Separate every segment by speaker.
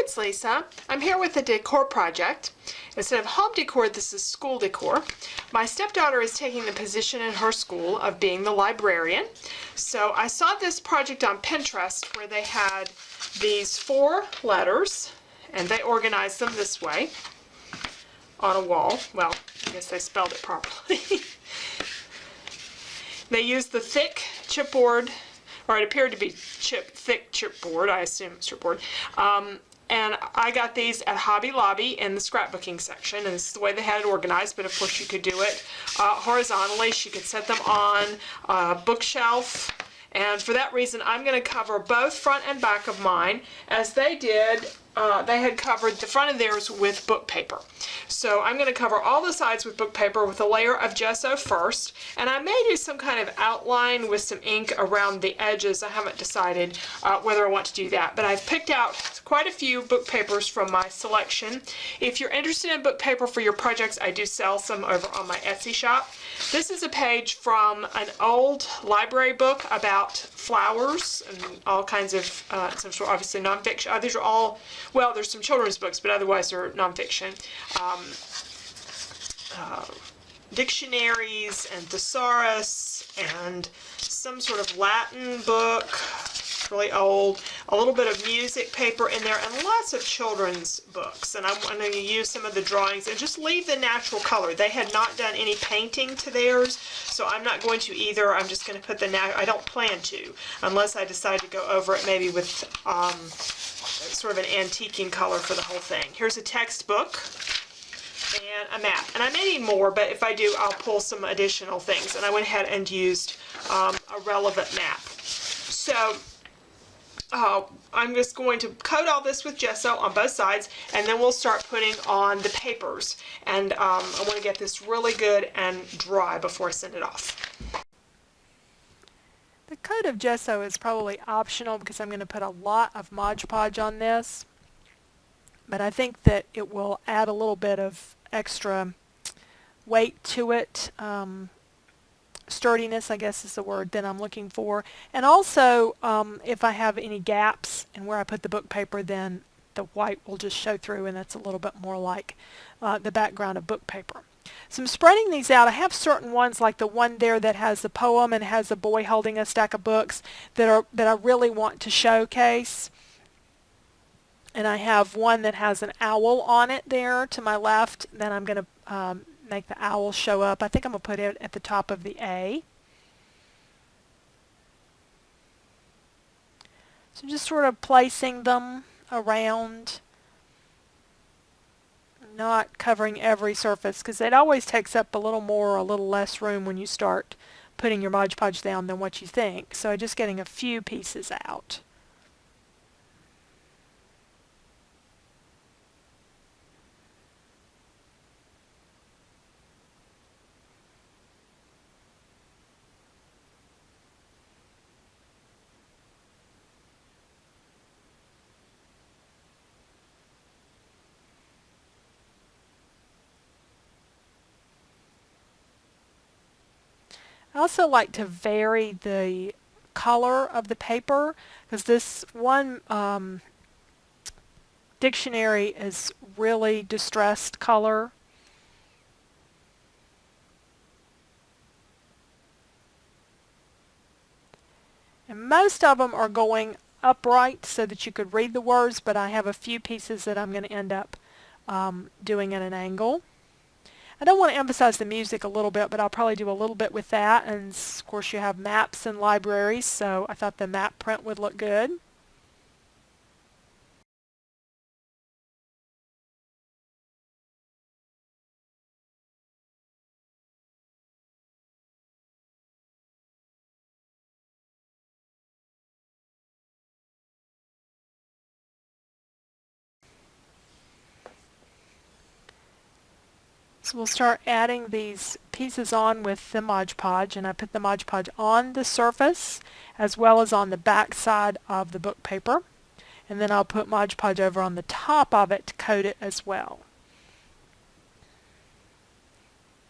Speaker 1: it's Lisa. I'm here with a decor project. Instead of home decor, this is school decor. My stepdaughter is taking the position in her school of being the librarian. So I saw this project on Pinterest where they had these 4 letters and they organized them this way on a wall. Well, I guess they spelled it properly. They used the thick chipboard, or it appeared to be thick chipboard. I assume it's chipboard. And I got these at Hobby Lobby in the scrapbooking section, and this is the way they had it organized, but of course you could do it horizontally. You could set them on a bookshelf, and for that reason I'm going to cover both front and back of mine. As they did, they had covered the front of theirs with book paper. So I'm going to cover all the sides with book paper with a layer of gesso first, and I may do some kind of outline with some ink around the edges. I haven't decided whether I want to do that, but I've picked out quite a few book papers from my selection. If you're interested in book paper for your projects, I do sell some over on my Etsy shop. This is a page from an old library book about flowers and all kinds of, some sort, obviously nonfiction. These are all, well, there's some children's books, but otherwise they're nonfiction. Dictionaries and thesaurus and some sort of Latin book, really old, a little bit of music paper in there, and lots of children's books. And I'm going to use some of the drawings and just leave the natural color. They had not done any painting to theirs, so I'm not going to either. I'm just going to put the I don't plan to, unless I decide to go over it maybe with sort of an antiquing color for the whole thing. Here's a textbook and a map. And I may need more, but if I do, I'll pull some additional things. And I went ahead and used a relevant map. So I'm just going to coat all this with gesso on both sides, and then we'll start putting on the papers. And I want to get this really good and dry before I send it off.
Speaker 2: The coat of gesso is probably optional because I'm going to put a lot of Mod Podge on this, but I think that it will add a little bit of extra weight to it. Sturdiness, I guess is the word that I'm looking for. And also, if I have any gaps in where I put the book paper, then the white will just show through, and that's a little bit more like the background of book paper. So I'm spreading these out. I have certain ones, like the one there that has the poem and has a boy holding a stack of books, that I really want to showcase. And I have one that has an owl on it there to my left. Then I'm going to make the owl show up. I think I'm going to put it at the top of the A. So just sort of placing them around, not covering every surface, because it always takes up a little more or a little less room when you start putting your Mod Podge down than what you think. So just getting a few pieces out. I also like to vary the color of the paper, because this one dictionary is really distressed color. And most of them are going upright so that you could read the words, but I have a few pieces that I'm going to end up doing at an angle. I don't want to emphasize the music a little bit, but I'll probably do a little bit with that. And of course you have maps and libraries, so I thought the map print would look good. So we'll start adding these pieces on with the Mod Podge, and I put the Mod Podge on the surface as well as on the back side of the book paper. And then I'll put Mod Podge over on the top of it to coat it as well.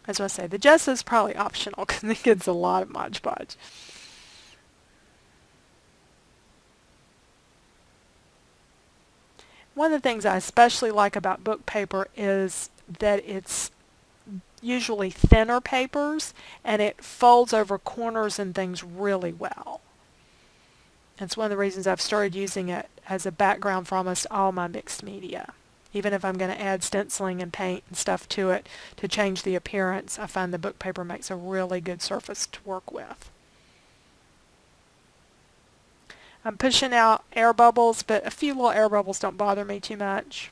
Speaker 2: As I say, the gesso is probably optional because it gets a lot of Mod Podge. One of the things I especially like about book paper is that it's usually thinner papers and it folds over corners and things really well. It's one of the reasons I've started using it as a background for almost all my mixed media. Even if I'm going to add stenciling and paint and stuff to it to change the appearance, I find the book paper makes a really good surface to work with. I'm pushing out air bubbles, but a few little air bubbles don't bother me too much.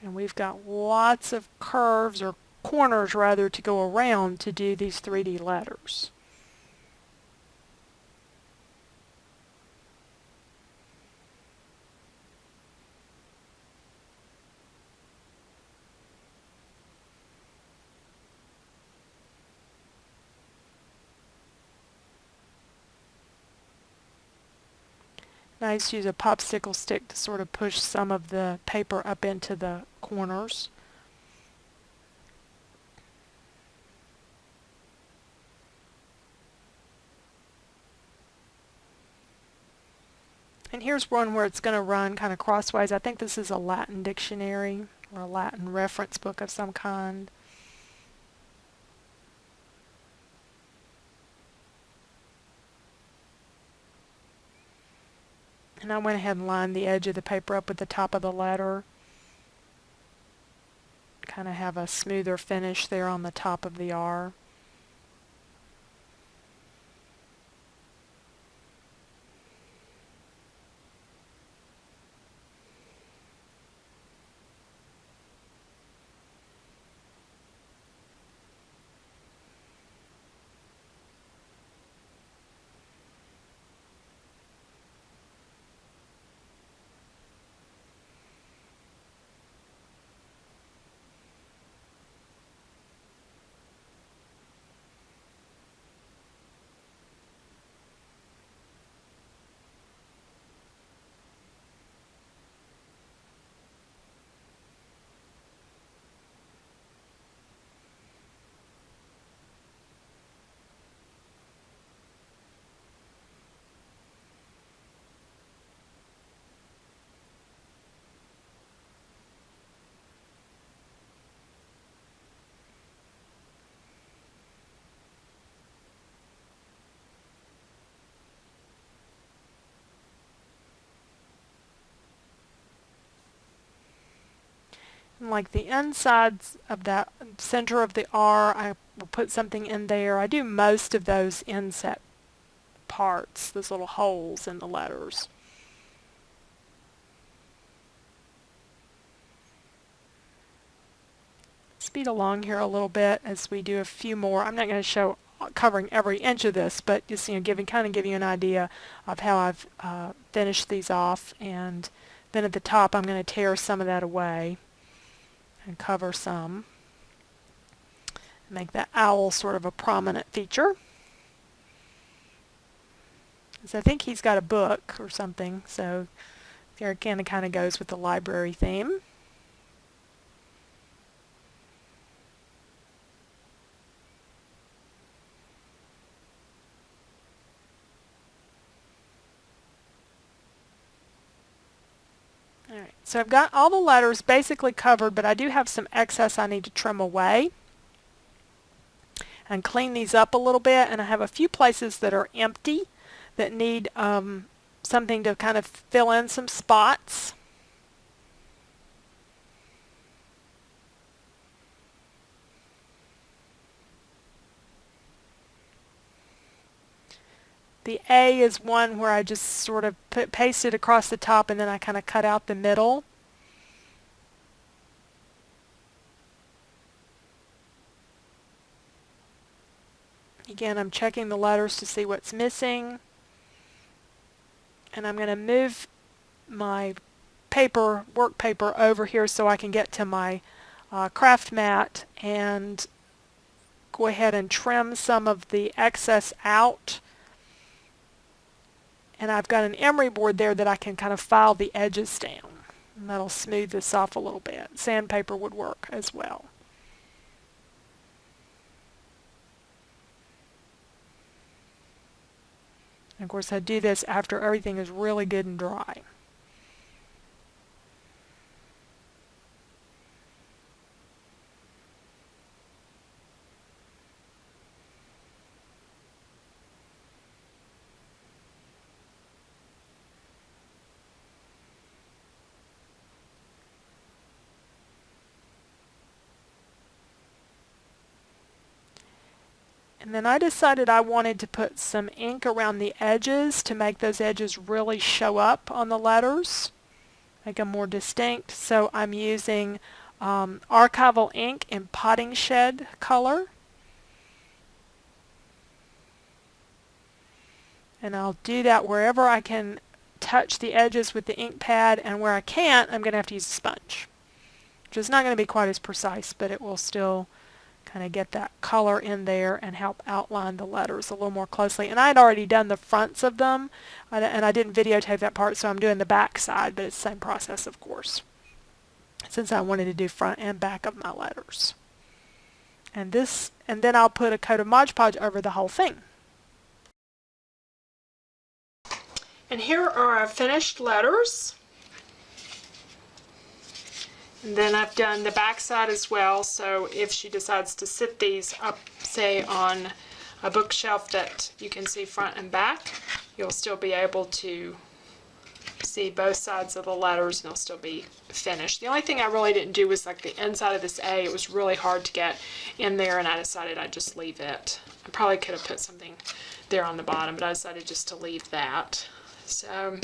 Speaker 2: And we've got lots of curves, or corners rather, to go around to do these 3D letters. And I used to use a popsicle stick to sort of push some of the paper up into the corners. And here's one where it's going to run kind of crosswise. I think this is a Latin dictionary or a Latin reference book of some kind. And I went ahead and lined the edge of the paper up with the top of the letter. Kind of have a smoother finish there on the top of the R. And like the insides of that center of the R, I will put something in there. I do most of those inset parts, those little holes in the letters. Speed along here a little bit as we do a few more. I'm not going to show covering every inch of this, but just kind of give you an idea of how I've finished these off. And then at the top, I'm going to tear some of that away and cover some. Make that owl sort of a prominent feature. So I think he's got a book or something, so there again it kind of goes with the library theme. Alright, so I've got all the letters basically covered, but I do have some excess I need to trim away and clean these up a little bit, and I have a few places that are empty that need something to kind of fill in some spots. The A is one where I just sort of paste it across the top and then I kind of cut out the middle. Again, I'm checking the letters to see what's missing. And I'm going to move my work paper over here so I can get to my craft mat and go ahead and trim some of the excess out. And I've got an emery board there that I can kind of file the edges down. And that'll smooth this off a little bit. Sandpaper would work as well. And of course I do this after everything is really good and dry. And then I decided I wanted to put some ink around the edges to make those edges really show up on the letters, make them more distinct. So I'm using archival ink in potting shed color. And I'll do that wherever I can touch the edges with the ink pad, and where I can't, I'm going to have to use a sponge, which is not going to be quite as precise, but it will still kind of get that color in there and help outline the letters a little more closely. And I had already done the fronts of them, and I didn't videotape that part, so I'm doing the back side, but it's the same process, of course, since I wanted to do front and back of my letters. And then I'll put a coat of Mod Podge over the whole thing.
Speaker 1: And here are our finished letters. And then I've done the back side as well, so if she decides to sit these up, say, on a bookshelf that you can see front and back, you'll still be able to see both sides of the letters and they'll still be finished. The only thing I really didn't do was like the inside of this A. It was really hard to get in there, and I decided I'd just leave it. I probably could have put something there on the bottom, but I decided just to leave that. So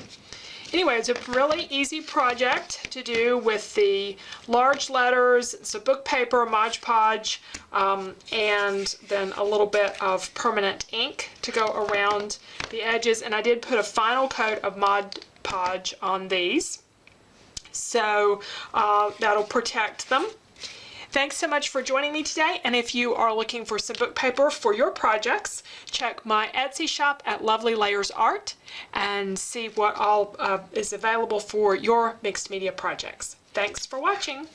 Speaker 1: anyway, it's a really easy project to do with the large letters. It's a book paper, Mod Podge, and then a little bit of permanent ink to go around the edges. And I did put a final coat of Mod Podge on these, so that'll protect them. Thanks so much for joining me today, and if you are looking for some book paper for your projects, check my Etsy shop at Lovely Layers Art and see what all is available for your mixed media projects. Thanks for watching.